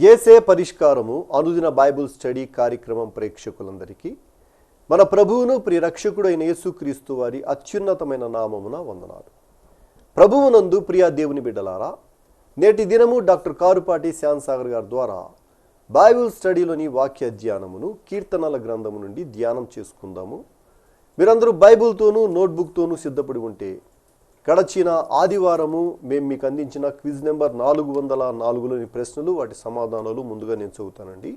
యేసే పరిష్కారము అనుదిన Bible study కార్యక్రమం ప్రేక్షకులందరికీ మన ప్రభువును ప్రియ రక్షకుడైన యేసుక్రీస్తు వారి అత్యున్నతమైన నామమున వందనాలు. ప్రభువునందు ప్రియ దేవుని బిడ్డలారా, నేటి దినము డాక్టర్ కారుపాటి శ్యాన్సాగర్ గారి ద్వారా బైబిల్ స్టడీలోని వాక్య ధ్యానమును కీర్తనల గ్రంథము నుండి ధ్యానం చేసుకుందాము. మీరందరూ బైబిల్తోనూ నోట్బుక్తోనూ సిద్ధపడి ఉంటే గడచిన ఆదివారము మేము మీకు అందించిన క్విజ్ నెంబర్ 404లోని ప్రశ్నలు, వాటి సమాధానాలు ముందుగా నేను చదువుతానండి.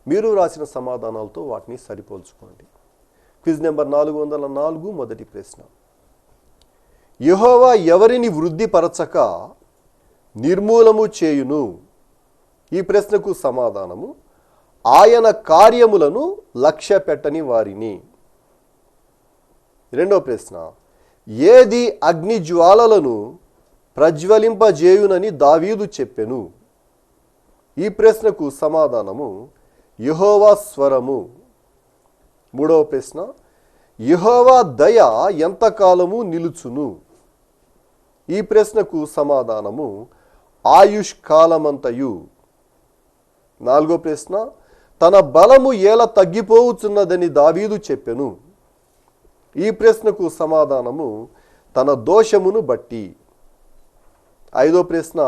మీరు రాసిన సమాధానాలతో వాటిని సరిపోల్చుకోండి. క్విజ్ నెంబర్ 404 మొదటి ప్రశ్న: యెహోవా ఎవరిని వృద్ధిపరచక నిర్మూలము చేయును? ఈ ప్రశ్నకు సమాధానము: ఆయన కార్యములను లక్ష్య పెట్టని వారిని. రెండో ప్రశ్న: ఏది అగ్ని జ్వాలలను ప్రజ్వలింపజేయునని దావీదు చెప్పెను? ఈ ప్రశ్నకు సమాధానము: యెహోవా స్వరము. మూడవ ప్రశ్న: యెహోవా దయ ఎంతకాలము నిలుచును? ఈ ప్రశ్నకు సమాధానము: ఆయుష్కాలమంతయు. నాలుగో ప్రశ్న: తన బలము ఏల తగ్గిపోవుచున్నదని దావీదు చెప్పెను? ఈ ప్రశ్నకు సమాధానము: తన దోషమును బట్టి. ఐదో ప్రశ్న: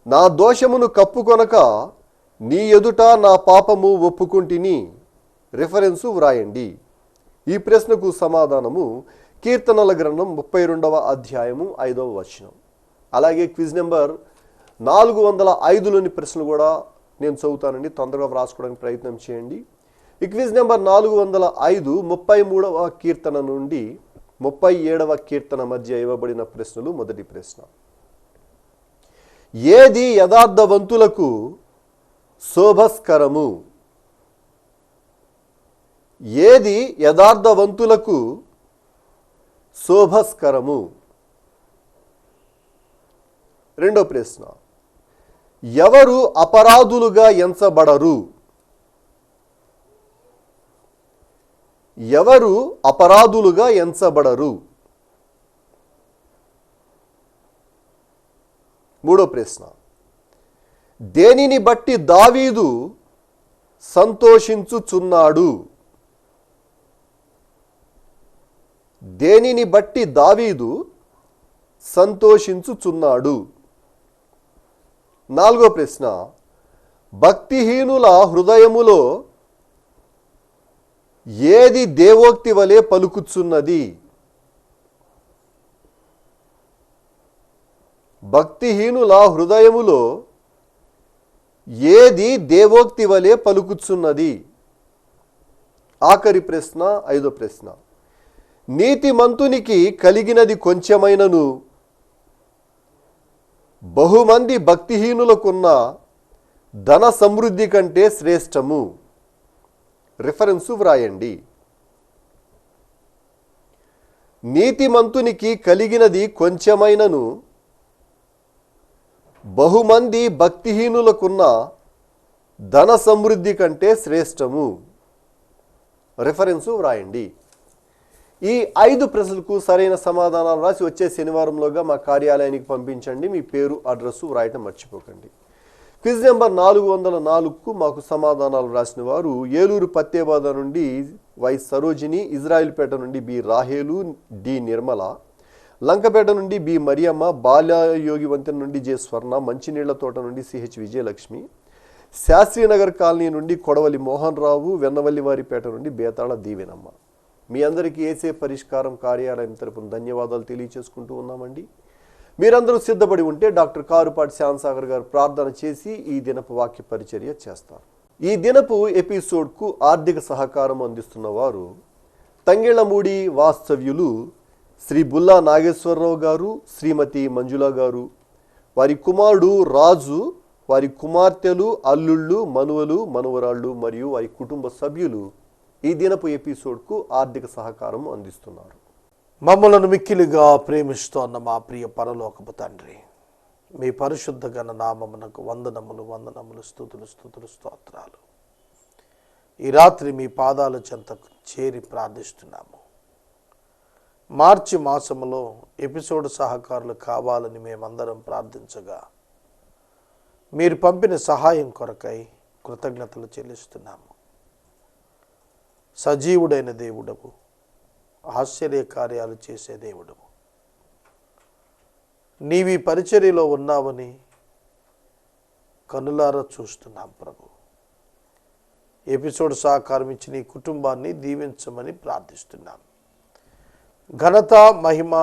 నా దోషమును కప్పుకొనక నీ ఎదుట నా పాపము ఒప్పుకుంటిని. రిఫరెన్సు వ్రాయండి. ఈ ప్రశ్నకు సమాధానము కీర్తనల గ్రంథం 32వ అధ్యాయము 5వ వచనం. అలాగే క్విజ్ నెంబర్ 405లోని ప్రశ్నలు కూడా నేను చదువుతానండి, తొందరగా వ్రాసుకోవడానికి ప్రయత్నం చేయండి. ఈ క్విజ్ నెంబర్ 405 33వ కీర్తన నుండి 37వ కీర్తన మధ్య ఇవ్వబడిన ప్రశ్నలు. మొదటి ప్రశ్న: ఏది యథార్థవంతులకు శోభస్కరము? ఏది యథార్థవంతులకు శోభస్కరము? రెండో ప్రశ్న: ఎవరు అపరాధులుగా ఎంచబడరు? ఎవరు అపరాధులుగా ఎంచబడరు? మూడో ప్రశ్న: దేనిని బట్టి దావీదు సంతోషించుచున్నాడు? దేనిని బట్టి దావీదు సంతోషించుచున్నాడు? నాలుగో ప్రశ్న: భక్తిహీనుల హృదయములో ఏది దేవోక్తి వలె పలుకుచున్నది? భక్తిహీనుల హృదయములో ఏది దేవోక్తి వలె పలుకుచున్నది? ఆఖరి ప్రశ్న, ఐదో ప్రశ్న: నీతిమంతునికి కలిగినది కొంచెమైనను బహుమంది భక్తిహీనులకున్న ధన సమృద్ధి కంటే శ్రేష్టము. రిఫరెన్సు వ్రాయండి. నీతిమంతునికి కలిగినది కొంచెమైనను బహుమంది భక్తిహీనులకున్న ధన సమృద్ధి కంటే శ్రేష్టము. రిఫరెన్సు వ్రాయండి. ఈ 5 ప్రశ్నలకు సరైన సమాధానాలు రాసి వచ్చే శనివారంలోగా మా కార్యాలయానికి పంపించండి. మీ పేరు, అడ్రస్సు వ్రాయటం మర్చిపోకండి. క్విజ్ నెంబర్ 404కు మాకు సమాధానాలు రాసిన వారు: ఏలూరు పత్తేబాద నుండి వై సరోజిని, ఇజ్రాయిల్పేట నుండి బి రాహేలు, డి నిర్మల, లంకపేట నుండి బి మరియమ్మ, బాలయోగి వంతెన నుండి జె స్వర్ణ, మంచినీళ్ల తోట నుండి సిహెచ్ విజయలక్ష్మి, శాస్త్రీనగర్ కాలనీ నుండి కొడవలి మోహన్ రావు, వెన్నవల్లివారిపేట నుండి బేతాళ దీవెనమ్మ. మీ అందరికీ యేసే పరిష్కారం కార్యాలయం తరపున ధన్యవాదాలు తెలియచేసుకుంటూ ఉన్నామండి. మీరందరూ సిద్ధపడి ఉంటే డాక్టర్ కారుపాటి శ్యాన్సాగర్ గారు ప్రార్థన చేసి ఈ దినపు వాక్య పరిచర్య చేస్తారు. ఈ దినపు ఎపిసోడ్కు ఆర్థిక సహకారం అందిస్తున్న వారు తంగెళ్లమూడి వాస్తవ్యులు శ్రీ బుల్లా నాగేశ్వరరావు గారు, శ్రీమతి మంజుల గారు, వారి కుమారుడు రాజు, వారి కుమార్తెలు, అల్లుళ్ళు, మనువలు, మనవరాళ్ళు మరియు వారి కుటుంబ సభ్యులు ఈ దినపు ఎపిసోడ్కు ఆర్థిక సహకారం అందిస్తున్నారు. మమ్మలను మిక్కిలిగా ప్రేమిస్తోన్న మా ప్రియ పరలోకపు తండ్రి, మీ పరిశుద్ధ ఘన నామమునకు వందనములు, స్తుతులు, స్తోత్రాలు. ఈ రాత్రి మీ పాదాల చెంతకు చేరి ప్రార్థిస్తున్నాము. మార్చి మాసములో ఎపిసోడ్ సహకారులు కావాలని మేమందరం ప్రార్థించగా మీరు పంపిన సహాయం కొరకై కృతజ్ఞతలు చెల్లిస్తున్నాము. సజీవుడైన దేవుడవు, ఆశ్చర్య కార్యాలు చేసే దేవుడవు. నీవి పరిచర్యలో ఉన్నావని కనులారా చూస్తున్నాం ప్రభు. ఎపిసోడ్ సహకారం ఇచ్చి నీ కుటుంబాన్ని దీవించమని ప్రార్థిస్తున్నాం. ఘనత, మహిమ,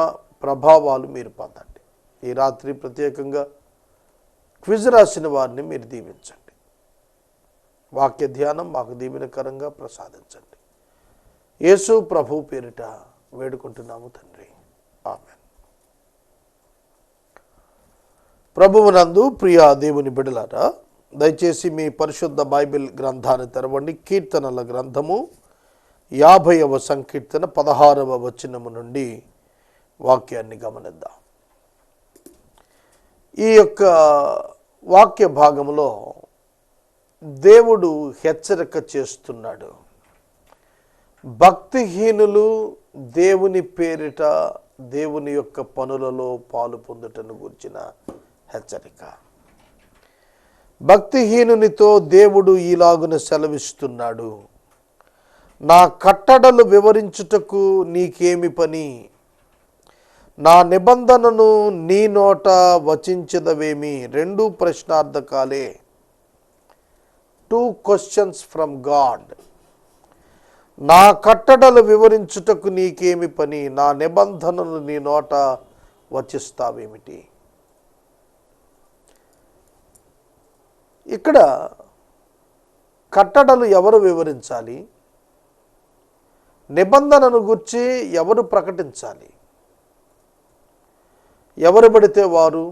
ప్రభావాలు మీరు పొందండి. ఈ రాత్రి ప్రత్యేకంగా క్విజ్ రాసిన వారిని మీరు దీవించండి. వాక్య ధ్యానం మాకు దీవెనకరంగా ప్రసాదించండి. యేసు ప్రభు పేరిట వేడుకుంటున్నాము తండ్రి, ఆమేన్. ప్రభువునందు ప్రియ దేవుని బిడ్డలారా, దయచేసి మీ పరిశుద్ధ బైబిల్ గ్రంథాన్ని తెరవండి. కీర్తనల గ్రంథము 50వ సంకీర్తన 16వ వచనము నుండి వాక్యాన్ని గమనిద్దాం. ఈ యొక్క వాక్య భాగంలో దేవుడు హెచ్చరిక చేస్తున్నాడు. భక్తిహీనులు దేవుని పేరిట దేవుని యొక్క పనులలో పాలు పొందుటను గురించిన హెచ్చరిక. భక్తిహీనునితో దేవుడు ఈలాగున సెలవిస్తున్నాడు, నా కట్టడలు వివరించుటకు నీకేమి పని, నా నిబంధనను నీ నోట వచించదవేమి. 2 ప్రశ్నార్థకాలే, 2 questions ఫ్రమ్ గాడ్. నా కట్టడలు వివరించుటకు నీకేమి పని, నా నిబంధనలు నీ నోట వచిస్తావేమిటి. ఇక్కడ కట్టడలు ఎవరు వివరించాలి, నిబంధనను గురించి ఎవరు ప్రకటించాలి? ఎవరు పడితే వారు?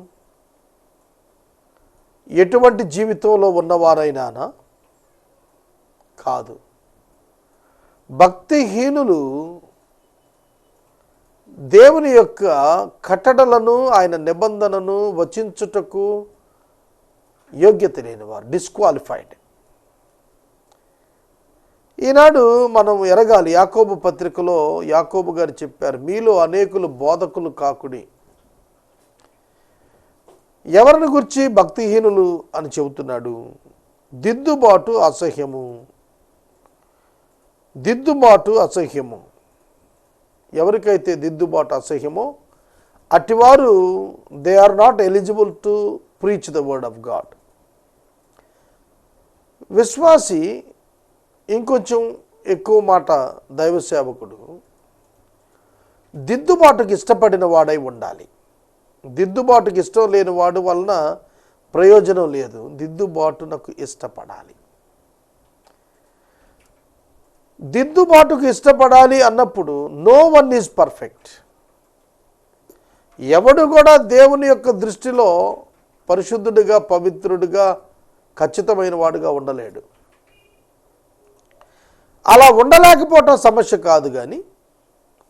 ఎటువంటి జీవితంలో ఉన్నవారైనా కాదు. భక్తిహీనులు దేవుని యొక్క కట్టడలను, ఆయన నిబంధనను వచించుటకు యోగ్యత లేనివారు, డిస్క్వాలిఫైడ్. ఈనాడు మనం ఎరగాలి, యాకోబు పత్రికలో యాకోబు గారు చెప్పారు, మీలో అనేకులు బోధకులు కాకుడి. ఎవరిని గురించి భక్తిహీనులు అని చెబుతున్నాడు? దిద్దుబాటు అసహ్యము, దిద్దుబాటు అసహ్యము. ఎవరికైతే దిద్దుబాటు అసహ్యమో అటివారు they are not eligible to preach the word of God. విశ్వాసి ఇంకొంచెం ఎక్కువ మాట, దైవ సేవకుడు దిద్దుబాటుకి ఇష్టపడిన వాడై ఉండాలి. దిద్దుబాటుకి ఇష్టం లేని వాడు వలన ప్రయోజనం లేదు. దిద్దుబాటునకు ఇష్టపడాలి. దిద్దుబాటుకు ఇష్టపడాలి అన్నప్పుడు నో వన్ ఈజ్ పర్ఫెక్ట్. ఎవడు కూడా దేవుని యొక్క దృష్టిలో పరిశుద్ధుడిగా, పవిత్రుడిగా, ఖచ్చితమైన వాడుగా ఉండలేడు. అలా ఉండలేకపోవటం సమస్య కాదు, కానీ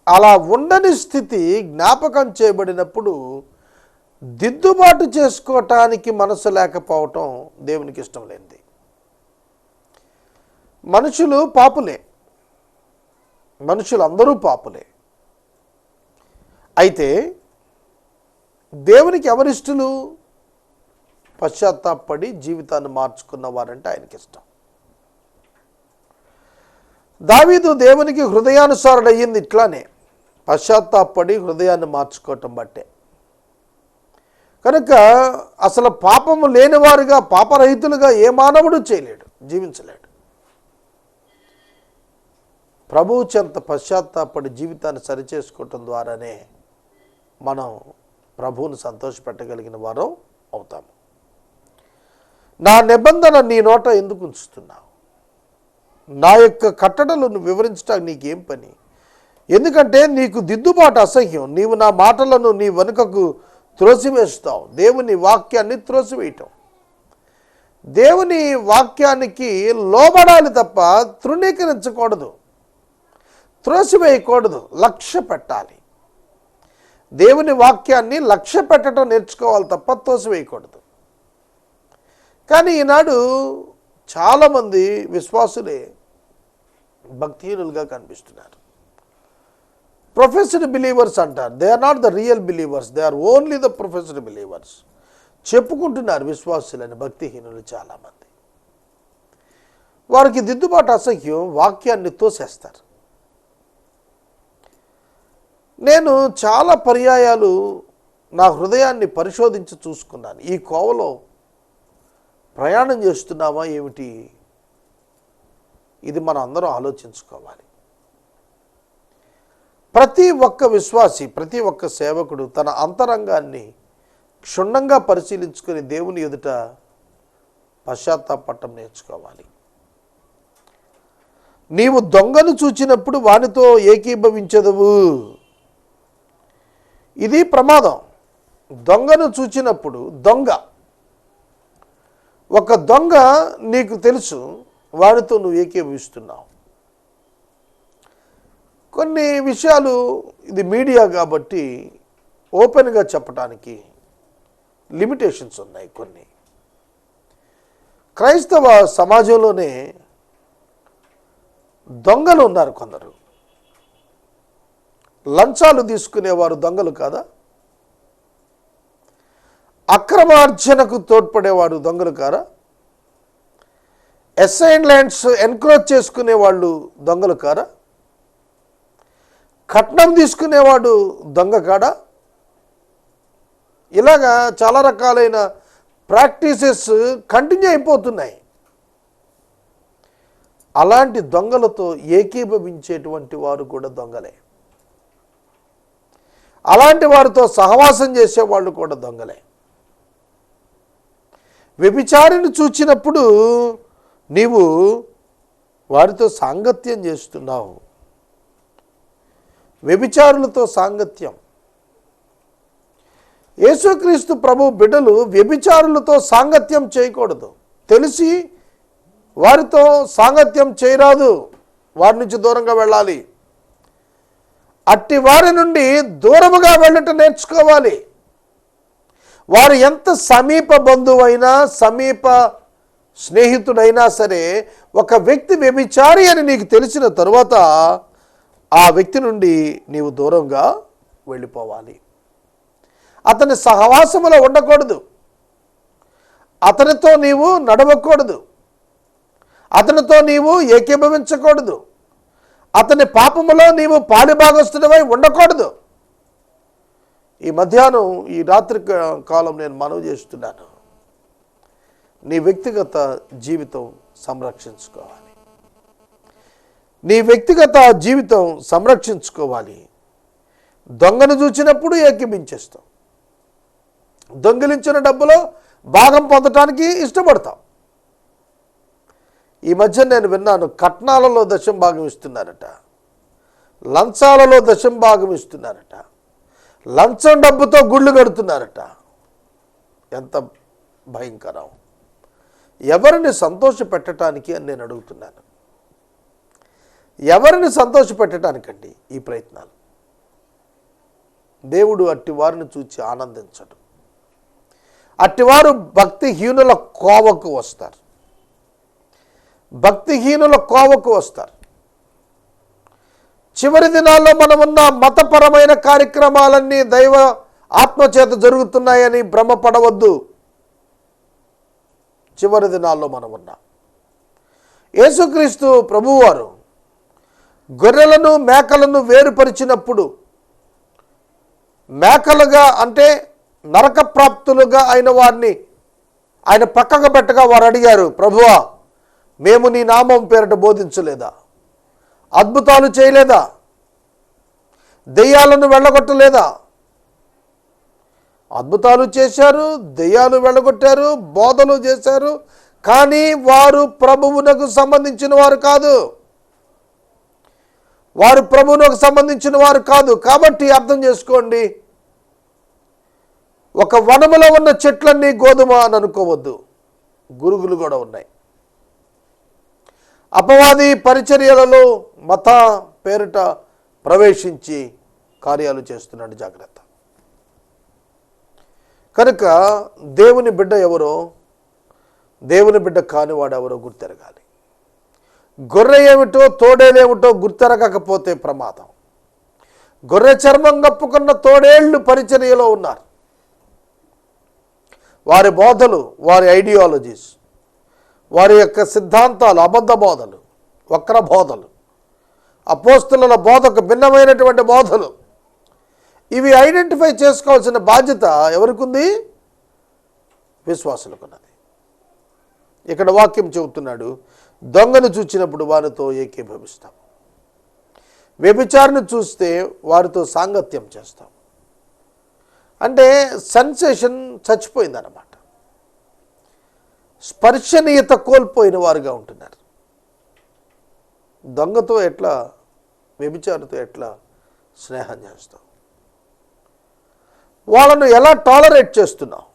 అలా ఉండని స్థితి జ్ఞాపకం చేయబడినప్పుడు దిద్దుబాటు చేసుకోవటానికి మనసు లేకపోవటం దేవునికి ఇష్టం లేనిది. మనుషులు పాపులే, మనుషులందరూ పాపులే. అయితే దేవునికి ఎవరిష్టలు? పశ్చాత్తాపడి జీవితాన్ని మార్చుకున్నవారంటే ఆయనకి ఇష్టం. దావీదు దేవునికి హృదయానుసారుడు అయ్యింది ఇట్లానే, పశ్చాత్తాపడి హృదయాన్ని మార్చుకోవటం బట్టే. కనుక అసలు పాపము లేనివారుగా, పాపరహితులుగా ఏ మానవుడు చేయలేడు, జీవించలేడు. ప్రభువు చెంత పశ్చాత్తాపడి జీవితాన్ని సరిచేసుకోవటం ద్వారానే మనం ప్రభువును సంతోషపెట్టగలిగిన వారం అవుతాము. నా నిబంధన నీ నోట ఎందుకు ఉంచుతున్నావు? నా యొక్క కట్టడలను వివరించడానికి నీకేం పని? ఎందుకంటే నీకు దిద్దుబాటు అసహ్యం. నీవు నా మాటలను నీ వెనుకకు త్రోసివేస్తావు. దేవుని వాక్యాన్ని త్రోసివేయటం. దేవుని వాక్యానికి లోబడాలి తప్ప తృణీకరించకూడదు, త్రోసివేయకూడదు, లక్ష్య పెట్టాలి. దేవుని వాక్యాన్ని లక్ష్య పెట్టడం నేర్చుకోవాలి తప్ప తోసివేయకూడదు. కానీ ఈనాడు చాలామంది విశ్వాసులే భక్తిహీనులుగా కనిపిస్తున్నారు. ప్రొఫెస్డ్ బిలీవర్స్ అంటారు. They are not the real believers, they are only the professed believers. చెప్పుకుంటున్నారు విశ్వాసులని భక్తిహీనులు చాలామంది. వారికి దిద్దుబాటు అసహ్యం, వాక్యాన్ని తోసేస్తారు. నేను చాలా పర్యాయాలు నా హృదయాన్ని పరిశోధించి చూసుకున్నాను. ఈ కోవలో ప్రయాణం చేస్తున్నామా ఏమిటి? ఇది మనం అందరం ఆలోచించుకోవాలి. ప్రతి ఒక్క విశ్వాసి, ప్రతి ఒక్క సేవకుడు తన అంతరంగాన్ని క్షుణ్ణంగా పరిశీలించుకొని దేవుని ఎదుట పశ్చాత్తాపడటం నేర్చుకోవాలి. నీవు దొంగను చూచినప్పుడు వానితో ఏకీభవించదవు. ఇది ప్రమాదం. దొంగను చూచినప్పుడు, ఒక దొంగ నీకు తెలుసు, వాడితో నువ్వు ఏకీభవిస్తున్నావు. కొన్ని విషయాలు ఇది మీడియా కాబట్టి ఓపెన్గా చెప్పడానికి లిమిటేషన్స్ ఉన్నాయి. కొన్ని క్రైస్తవ సమాజంలోనే దొంగలు ఉన్నారు. కొందరు లంచాలు తీసుకునేవారు దొంగలు కాదా? అక్రమార్జనకు తోడ్పడేవాడు దొంగలు కారా? అసైన్ ల్యాండ్స్ ఎన్క్రోచ్ చేసుకునేవాళ్ళు దొంగలు కారా? కట్నం తీసుకునేవాడు దొంగ కాడా? ఇలాగా చాలా రకాలైన ప్రాక్టీసెస్ కంటిన్యూ అయిపోతున్నాయి. అలాంటి దొంగలతో ఏకీభవించేటువంటి వారు కూడా దొంగలే. అలాంటి వారితో సహవాసం చేసేవాళ్ళు కూడా దొంగలే. వ్యభిచారిని చూచినప్పుడు నీవు వారితో సాంగత్యం చేస్తున్నావు. వ్యభిచారులతో సాంగత్యం. యేసుక్రీస్తు ప్రభు బిడ్డలు వ్యభిచారులతో సాంగత్యం చేయకూడదు. తెలిసి వారితో సాంగత్యం చేయరాదు. వారి నుంచి దూరంగా వెళ్ళాలి. అట్టి వారి నుండి దూరముగా వెళ్ళటం నేర్చుకోవాలి. వారు ఎంత సమీప బంధువైనా, సమీప స్నేహితుడైనా సరే, ఒక వ్యక్తి వ్యభిచారి అని నీకు తెలిసిన తరువాత ఆ వ్యక్తి నుండి నీవు దూరంగా వెళ్ళిపోవాలి. అతని సహవాసములో ఉండకూడదు. అతనితో నీవు నడవకూడదు. అతనితో నీవు ఏకీభవించకూడదు. అతని పాపములో నీవు పాలిభాగస్తుడివై ఉండకూడదు. ఈ మధ్యాహ్నం, ఈ రాత్రి కాలం నేను మనవి చేస్తున్నాను, నీ వ్యక్తిగత జీవితం సంరక్షించుకోవాలి. నీ వ్యక్తిగత జీవితం సంరక్షించుకోవాలి. దొంగను చూచినప్పుడు ఏకీభించేస్తాం. దొంగిలించిన డబ్బులో భాగం పొందటానికి ఇష్టపడతాం. ఈ మధ్య నేను విన్నాను, కట్నాలలో దశం భాగం ఇస్తున్నారట, లంచాలలో దశం భాగం ఇస్తున్నారట, లంచం డబ్బుతో గుళ్ళు కడుతున్నారట. ఎంత భయంకరం! ఎవరిని సంతోష పెట్టడానికి అని నేను అడుగుతున్నాను. ఎవరిని సంతోష పెట్టడానికండి ఈ ప్రయత్నాలు? దేవుడు అట్టి వారిని చూచి ఆనందించడు. అట్టివారు భక్తిహీనుల కోవకు వస్తారు. భక్తిహీనుల కోవకు వస్తారు. చివరి దినాల్లో మనమున్న మతపరమైన కార్యక్రమాలన్నీ దైవ ఆత్మచేత జరుగుతున్నాయని భ్రమపడవద్దు. చివరి దినాల్లో మనమున్నాం. యేసుక్రీస్తు ప్రభువారు గొర్రెలను మేకలను వేరుపరిచినప్పుడు, మేకలుగా అంటే నరకప్రాప్తులుగా అయిన వారిని ఆయన పక్కకు పెట్టగా వారు అడిగారు, ప్రభువా, మేము నీ నామం పేరిట బోధించలేదా? అద్భుతాలు చేయలేదా? దెయ్యాలను వెళ్ళగొట్టలేదా? అద్భుతాలు చేశారు, దెయ్యాలు వెళ్ళగొట్టారు, బోధలు చేశారు. కానీ వారు ప్రభువునకు సంబంధించిన వారు కాదు. వారు ప్రభువునకు సంబంధించిన వారు కాదు. కాబట్టి అర్థం చేసుకోండి, ఒక వనములో ఉన్న చెట్లన్నీ గోధుమ అని అనుకోవద్దు. గురుగులు కూడా ఉన్నాయి. అపవాది పరిచర్యలలో మత పేరిట ప్రవేశించి కార్యాలు చేస్తున్నాడు. జాగ్రత్త. కనుక దేవుని బిడ్డ ఎవరో, దేవుని బిడ్డ కానివాడు ఎవరో గుర్తెరగాలి. గొర్రె ఏమిటో, తోడేలేమిటో గుర్తెరగకపోతే ప్రమాదం. గొర్రె చర్మం కప్పుకున్న తోడేళ్లు పరిచర్యలో ఉన్నారు. వారి బోధలు, వారి ఐడియాలజీస్, వారి యొక్క సిద్ధాంతాలు, అబద్ధ బోధలు, వక్ర బోధలు, అపోస్తలుల బోధకు భిన్నమైనటువంటి బోధలు, ఇవి ఐడెంటిఫై చేసుకోవాల్సిన బాధ్యత ఎవరికి ఉంది? విశ్వాసులకున్నది. ఇక్కడ వాక్యం చెబుతున్నాడు, దొంగను చూచినప్పుడు వారితో ఏకీభవిస్తాం, వ్యభిచారిని చూస్తే వారితో సాంగత్యం చేస్తాం. అంటే సెన్సేషన్ చచ్చిపోయిందన్నమాట. స్పర్శనీయత కోల్పోయిన వారుగా ఉంటున్నారు. దొంగతో ఎట్లా, వ్యభిచారితో ఎట్లా స్నేహం చేస్తాం? వాళ్ళను ఎలా టాలరేట్ చేస్తున్నావు?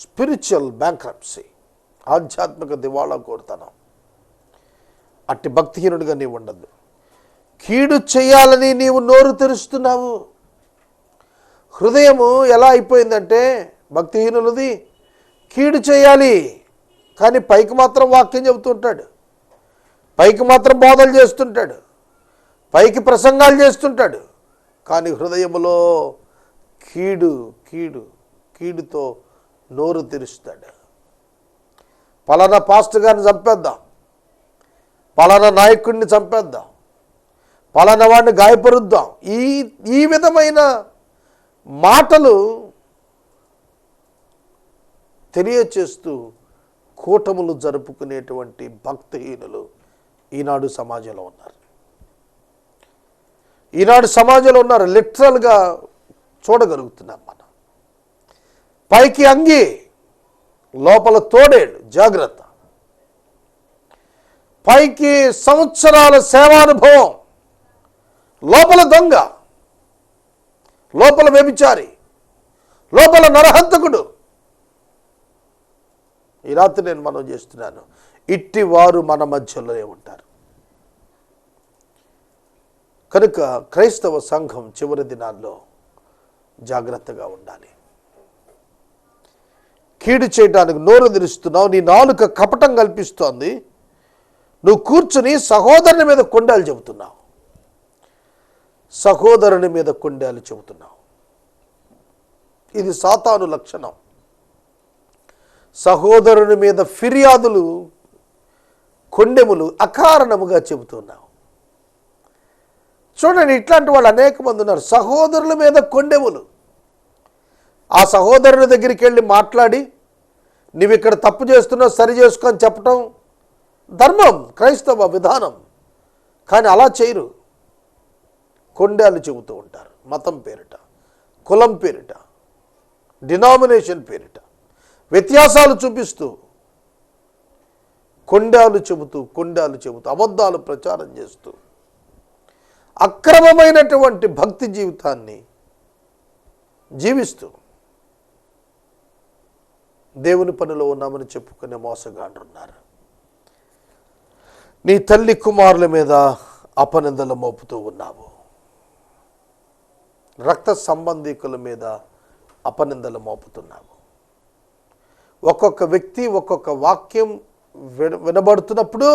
స్పిరిచువల్ బ్యాంక్రప్సీ, ఆధ్యాత్మిక దివాళా కోరుతున్నాం. అట్టి భక్తిహీనుడిగా నీవు ఉండద్దు. కీడు చేయాలని నీవు నోరు తెరుస్తున్నావు. హృదయము ఎలా అయిపోయిందంటే భక్తిహీనులది, కీడు చేయాలి కానీ పైకి మాత్రం వాక్యం చెబుతుంటాడు, పైకి మాత్రం బోధలు చేస్తుంటాడు, పైకి ప్రసంగాలు చేస్తుంటాడు, కానీ హృదయములో కీడు కీడు కీడుతో నోరు తెరుస్తాడు. పలానా పాస్టర్ గారిని చంపేద్దాం, పలానా నాయకుడిని చంపేద్దాం, పలానా వాడిని గాయపరుద్దాం, ఈ విధమైన మాటలు తెలియచేస్తూ కూటములు జరుపుకునేటువంటి భక్తిహీనులు ఈనాడు సమాజంలో ఉన్నారు. ఈనాడు సమాజంలో ఉన్నారు. లిటరల్గా చూడగలుగుతున్నాం మనం. పైకి అంగి, లోపల తోడేడు, జాగ్రత్త. పైకి సంవత్సరాల సేవానుభవం, లోపల దొంగ, లోపల వ్యభిచారి, లోపల నరహంతకుడు. ఈ రాత్రి నేను మనం చేస్తున్నాను, ఇట్టి వారు మన మధ్యలోనే ఉంటారు. కనుక క్రైస్తవ సంఘం చివరి దినాల్లో జాగ్రత్తగా ఉండాలి. కీడు చేయడానికి నోరు తెరుస్తున్నావు, నీ నాలుక కపటం కల్పిస్తోంది. నువ్వు కూర్చుని సహోదరుని మీద కొండాలు చెబుతున్నావు, సహోదరుని మీద కొండాలు చెబుతున్నావు. ఇది సాతాను లక్షణం. సహోదరుని మీద ఫిర్యాదులు, కొండెములు అకారణముగా చెబుతున్నావు. చూడండి, ఇట్లాంటి వాళ్ళు అనేక మంది ఉన్నారు. సహోదరుల మీద కొండెములు. ఆ సహోదరుని దగ్గరికి వెళ్ళి మాట్లాడి, నువ్వు ఇక్కడ తప్పు చేస్తున్నావు, సరి చేసుకొని చెప్పటం ధర్మం, క్రైస్తవ విధానం. కానీ అలా చేయరు. కొండాలు చెబుతూ ఉంటారు. మతం పేరిట, కులం పేరిట, డినామినేషన్ పేరిట వ్యత్యాసాలు చూపిస్తూ కొండాలు చెబుతూ అబద్ధాలు ప్రచారం చేస్తూ అక్రమమైనటువంటి భక్తి జీవితాన్ని జీవిస్తూ దేవుని పనిలో ఉన్నామని చెప్పుకునే మోసగాండ్రు ఉన్నారు. నీ తల్లి కుమారుల మీద అపనిందలు మోపుతూ ఉన్నావు. రక్త సంబంధికుల మీద అపనిందలు మోపుతున్నావు. ఒక్కొక్క వ్యక్తి ఒక్కొక్క వాక్యం వినబడుతున్నప్పుడు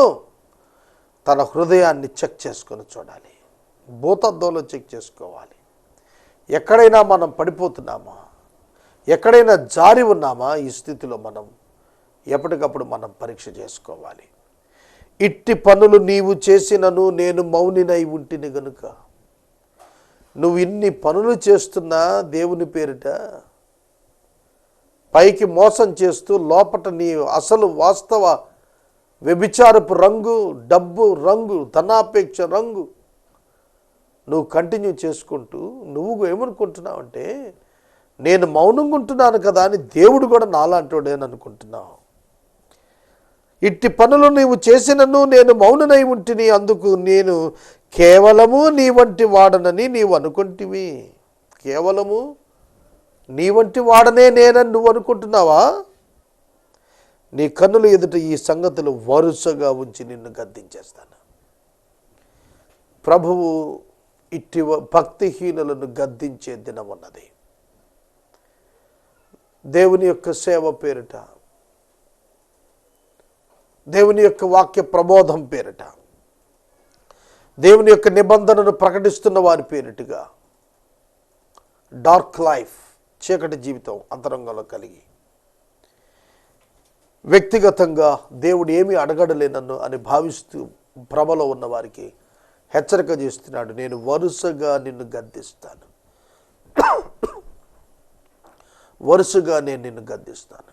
తన హృదయాన్ని చెక్ చేసుకొని చూడాలి. భూతద్దంలో చెక్ చేసుకోవాలి. ఎక్కడైనా మనం పడిపోతున్నామా, ఎక్కడైనా జారి ఉన్నామా, ఈ స్థితిలో మనం ఎప్పటికప్పుడు మనం పరీక్ష చేసుకోవాలి. ఇట్టి పనులు నీవు చేసినను నేను మౌనినై ఉంటిని గనుక. నువ్వు ఇన్ని పనులు చేస్తున్నా దేవుని పేరిట, పైకి మోసం చేస్తూ లోపట నీ అసలు వాస్తవ వ్యభిచారపు రంగు, డబ్బు రంగు, ధనాపేక్ష రంగు నువ్వు కంటిన్యూ చేసుకుంటూ నువ్వు ఏమనుకుంటున్నావు అంటే, నేను మౌనంగా ఉంటున్నాను కదా అని దేవుడు కూడా నాలాంటోడేని అనుకుంటున్నావు. ఇట్టి పనులు నీవు చేసినను నేను మౌననై ఉంటిని, అందుకు నేను కేవలము నీ వంటి వాడనని నీవు అనుకుంటివి. కేవలము నీ వంటి వాడనే నేనని నువ్వు అనుకుంటున్నావా? నీ కన్నుల ఎదుట ఈ సంగతులు వరుసగా ఉంచి నిన్ను గద్దించేస్తాను. ప్రభువు ఇట్టి భక్తిహీనులను గద్దించే దినం ఉన్నది. దేవుని యొక్క సేవ పేరిట, దేవుని యొక్క వాక్య ప్రబోధం పేరిట, దేవుని యొక్క నిబంధనను ప్రకటిస్తున్న వారి పేరిటగా డార్క్ లైఫ్, చీకటి జీవితం అంతరంగంలో కలిగి వ్యక్తిగతంగా దేవుడు ఏమీ అడగడలే నన్ను అని భావిస్తూ భ్రమలో ఉన్న వారికి హెచ్చరిక చేస్తున్నాడు. నేను వరుసగా నిన్ను గద్దిస్తాను, వరుసగా నేను నిన్ను గద్దిస్తాను.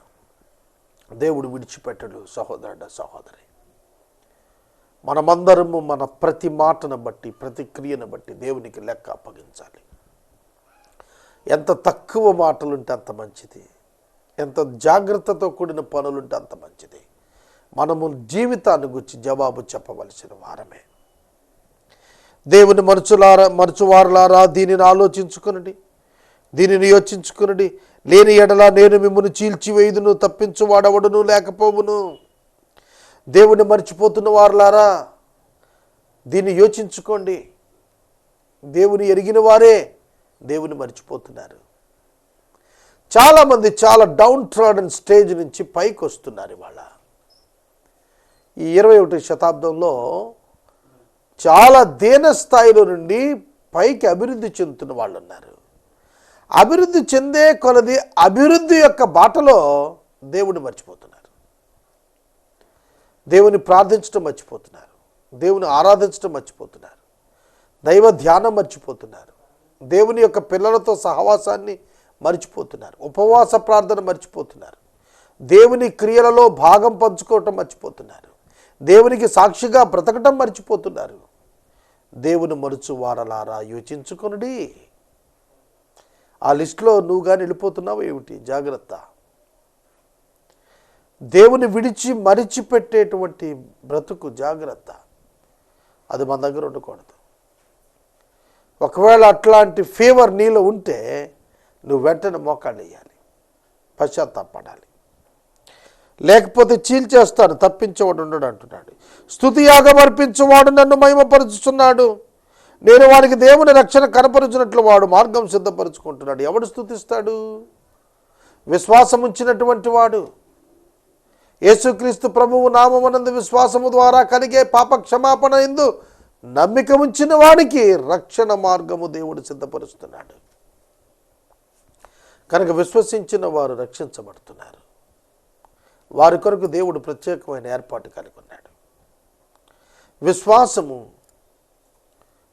దేవుడు విడిచిపెట్టడు సహోదరుడ సహోదరి. మనమందరము మన ప్రతి మాటను బట్టి ప్రతి క్రియను బట్టి దేవునికి లెక్క అప్పగించాలి. ఎంత తక్కువ మాటలుంటే అంత మంచిది, ఎంత జాగ్రత్తతో కూడిన పనులుంటే అంత మంచిది. మనము జీవితాన్ని గురించి జవాబు చెప్పవలసిన వారమే. దేవుని మరచువారులారా దీనిని ఆలోచించుకునండి, దీనిని యోచించుకునండి. లేని ఎడల నేను మిమ్మల్ని చీల్చివేయుదును, తప్పించువాడవడును లేకపోవును. దేవుని మర్చిపోతున్న వారులారా దీన్ని యోచించుకోండి. దేవుని ఎరిగిన వారే దేవుని మర్చిపోతున్నారు. చాలామంది చాలా డౌన్ ట్రాడన్ స్టేజ్ నుంచి పైకి వస్తున్నారు. ఇవాళ ఈ 21వ శతాబ్దంలో చాలా దీన స్థాయిలో నుండి పైకి అభివృద్ధి చెందుతున్న వాళ్ళు ఉన్నారు. అభివృద్ధి చెందే కొలది అభివృద్ధి యొక్క బాటలో దేవుని మర్చిపోతున్నారు, దేవుని ప్రార్థించడం మర్చిపోతున్నారు, దేవుని ఆరాధించడం మర్చిపోతున్నారు, దైవ ధ్యానం మర్చిపోతున్నారు, దేవుని యొక్క పిల్లలతో సహవాసాన్ని మర్చిపోతున్నారు, ఉపవాస ప్రార్థన మర్చిపోతున్నారు, దేవుని క్రియలలో భాగం పంచుకోవటం మర్చిపోతున్నారు, దేవునికి సాక్షిగా బ్రతకటం మర్చిపోతున్నారు. దేవుని మరుచు వారలారా యోచించుకొనుడి. ఆ లిస్టులో నువ్వు కానీ వెళ్ళిపోతున్నావు ఏమిటి? జాగ్రత్త. దేవుని విడిచి మరిచిపెట్టేటువంటి బ్రతుకు జాగ్రత్త, అది మన దగ్గర ఉండకూడదు. ఒకవేళ అట్లాంటి ఫీవర్ నీలో ఉంటే నువ్వు వెంటనే మోకాళ్ళు వేయాలి, పశ్చాత్తాపడాలి. లేకపోతే చీల్చేస్తాను, తప్పించేవాడు ఉండడు అంటున్నాడు. స్తుతియాగం అర్పించేవాడు నన్ను మహిమపరుచుతున్నాడు, నేను వారికి దేవుని రక్షణ కనపరుచినట్లు వాడు మార్గం సిద్ధపరుచుకుంటున్నాడు. ఎవడు స్తుతిస్తాడు? విశ్వాసం ఉంచినటువంటి వాడు. యేసుక్రీస్తు ప్రభువు నామమునందు విశ్వాసము ద్వారా కలిగే పాప క్షమాపణ యందు నమ్మిక ఉంచిన వాడికి రక్షణ మార్గము దేవుడు సిద్ధపరుస్తున్నాడు. కనుక విశ్వసించిన వారు రక్షించబడుతున్నారు. వారి కొరకు దేవుడు ప్రత్యేకమైన ఏర్పాటు కలిగి ఉన్నాడు. విశ్వాసము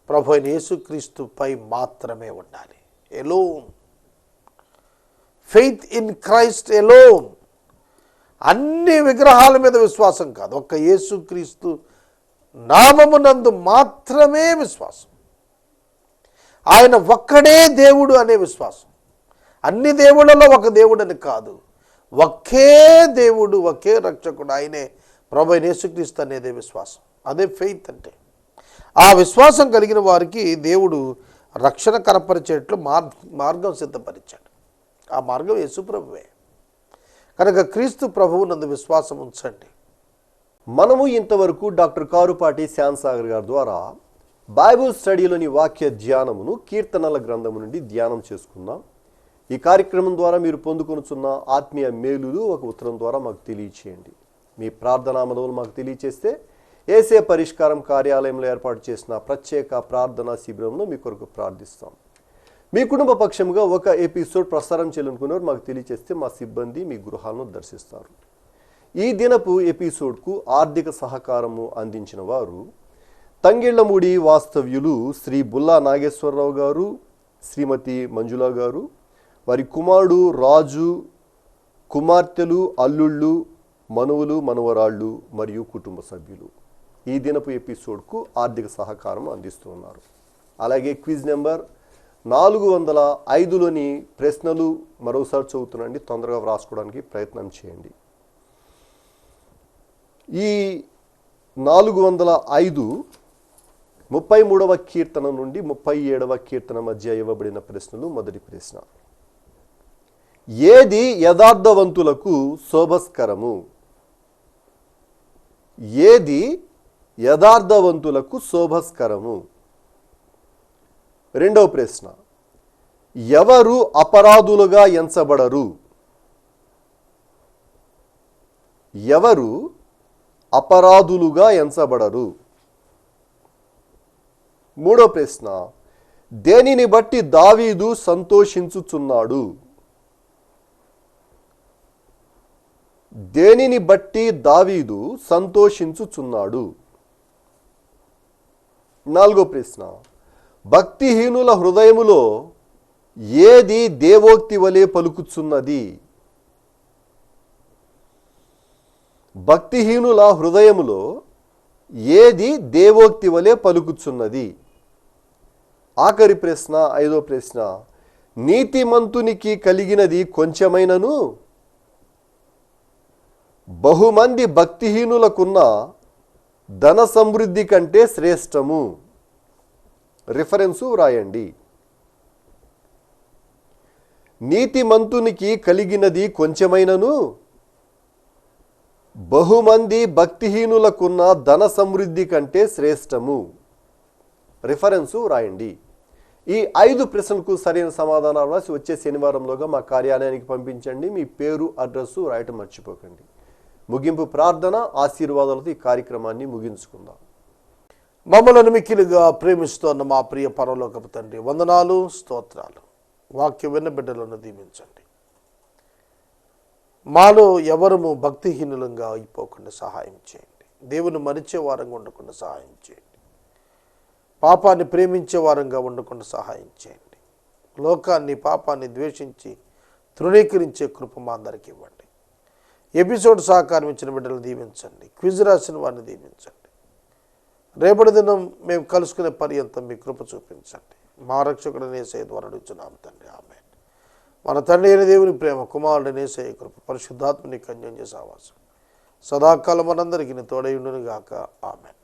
ప్రభు అయిన యేసుక్రీస్తుపై మాత్రమే ఉండాలి. Alone, faith in Christ alone. అన్ని విగ్రహాల మీద విశ్వాసం కాదు, ఒక్క యేసుక్రీస్తు నామమునందు మాత్రమే విశ్వాసం. ఆయన ఒక్కడే దేవుడు అనే విశ్వాసం. అన్ని దేవుళ్ళలో ఒక దేవుడని కాదు, ఒకే దేవుడు, ఒకే రక్షకుడు, ఆయనే ప్రభు అయిన యేసుక్రీస్తు అనేదే విశ్వాసం. అదే ఫెయిత్ అంటే. ఆ విశ్వాసం కలిగిన వారికి దేవుడు రక్షణ కనపరిచేట్లు మార్గం సిద్ధపరిచాడు. ఆ మార్గం యేసు ప్రభువే. కనుక క్రీస్తు ప్రభువు నందు విశ్వాసం ఉంచండి. మనము ఇంతవరకు డాక్టర్ కారుపాటి శ్యామ్సాగర్ గారి ద్వారా బైబిల్ స్టడీలోని వాక్య ధ్యానమును కీర్తనల గ్రంథము నుండి ధ్యానం చేసుకుందాం. ఈ కార్యక్రమం ద్వారా మీరు పొందుకొనుచున్న ఆత్మీయ మేలులు ఒక ఉత్తరం ద్వారా మాకు తెలియచేయండి. మీ ప్రార్థనా మనవులు మాకు తెలియచేస్తే ఏసే పరిష్కారం కార్యాలయంలో ఏర్పాటు చేసిన ప్రత్యేక ప్రార్థనా శిబిరంలో మీ కొరకు ప్రార్థిస్తాం. మీ కుటుంబ పక్షముగా ఒక ఎపిసోడ్ ప్రసారం చేయాలనుకున్నారు మాకు తెలియచేస్తే మా సిబ్బంది మీ గృహాలను దర్శిస్తారు. ఈ దినపు ఎపిసోడ్కు ఆర్థిక సహకారము అందించిన వారు తంగిళ్లమూడి వాస్తవ్యులు శ్రీ బుల్లా నాగేశ్వరరావు గారు, శ్రీమతి మంజుల గారు, వారి కుమారుడు రాజు, కుమార్తెలు, అల్లుళ్ళు, మనువులు, మనవరాళ్ళు మరియు కుటుంబ సభ్యులు ఈ దినపు ఎపిసోడ్కు ఆర్థిక సహకారం అందిస్తున్నారు. అలాగే క్విజ్ నెంబర్ 405లోని ప్రశ్నలు మరోసారి చదువుతున్నాండి, తొందరగా వ్రాసుకోవడానికి ప్రయత్నం చేయండి. ఈ 405 33వ కీర్తన నుండి 37వ కీర్తన మధ్య ఇవ్వబడిన ప్రశ్నలు. మొదటి ప్రశ్న, ఏది యథార్థవంతులకు శోభస్కరము? ఏది యథార్థవంతులకు శోభస్కరము? రెండవ ప్రశ్న, ఎవరు అపరాధులుగా ఎంచబడరు? ఎవరు అపరాధులుగా ఎంచబడరు? మూడో ప్రశ్న, దేనిని బట్టి దావీదు సంతోషించుచున్నాడు? దేనిని బట్టి దావీదు సంతోషించుచున్నాడు? 4వ ప్రశ్న, భక్తిహీనుల హృదయములో ఏది దేవోక్తి వలె పలుకుచున్నది? భక్తిహీనుల హృదయములో ఏది దేవోక్తి వలె పలుకుచున్నది? ఆఖరి ప్రశ్న, 5వ ప్రశ్న, నీతిమంతునికి కలిగినది కొంచెమైనను బహుమంది భక్తిహీనులకున్న ధన సమృద్ధి కంటే శ్రేష్టము. రిఫరెన్సు వ్రాయండి. నీతిమంతునికి కలిగినది కొంచెమైనను బహుమంది భక్తిహీనులకున్న ధన సమృద్ధి కంటే శ్రేష్టము. రిఫరెన్సు వ్రాయండి. ఈ 5 ప్రశ్నలకు సరైన సమాధానాలు రాసి వచ్చే శనివారంలోగా మా కార్యాలయానికి పంపించండి. మీ పేరు, అడ్రస్సు రాయటం మర్చిపోకండి. ముగింపు ప్రార్థన, ఆశీర్వాదాలతో ఈ కార్యక్రమాన్ని ముగించుకుందాం. మమ్మలను మిక్కిలిగా ప్రేమిస్తున్న మా ప్రియ పరలోకపు తండ్రి, వందనాలు, స్తోత్రాలు. వాక్య విన్న బిడ్డలను దీవించండి. మాలో ఎవరము భక్తిహీనులంగా అయిపోకుండా సహాయం చేయండి. దేవుని మరిచే వారంగా ఉండకుండా సహాయం చేయండి. పాపాన్ని ప్రేమించే వారంగా ఉండకుండా సహాయం చేయండి. లోకాన్ని, పాపాన్ని ద్వేషించి తృణీకరించే కృప మా అందరికీ ఇవ్వండి. ఎపిసోడ్ సహకారం ఇచ్చిన బిడ్డలు దీవించండి. క్విజ్ రాసిన వారిని దీవించండి. రేపటి దినం మేము కలుసుకునే పర్యంతం మీ కృప చూపించండి. మా రక్షకుడు యేసయ్య ద్వారా అడుగుచున్నాము తండ్రి, ఆమేన్. మన తండ్రి అయిన దేవుని ప్రేమ, కుమారుడు యేసయ్య కృప, పరిశుద్ధాత్మని కన్యం చేసే ఆవాసం సదాకాలం మనందరికీ తోడై ఉండును గాక. ఆమేన్.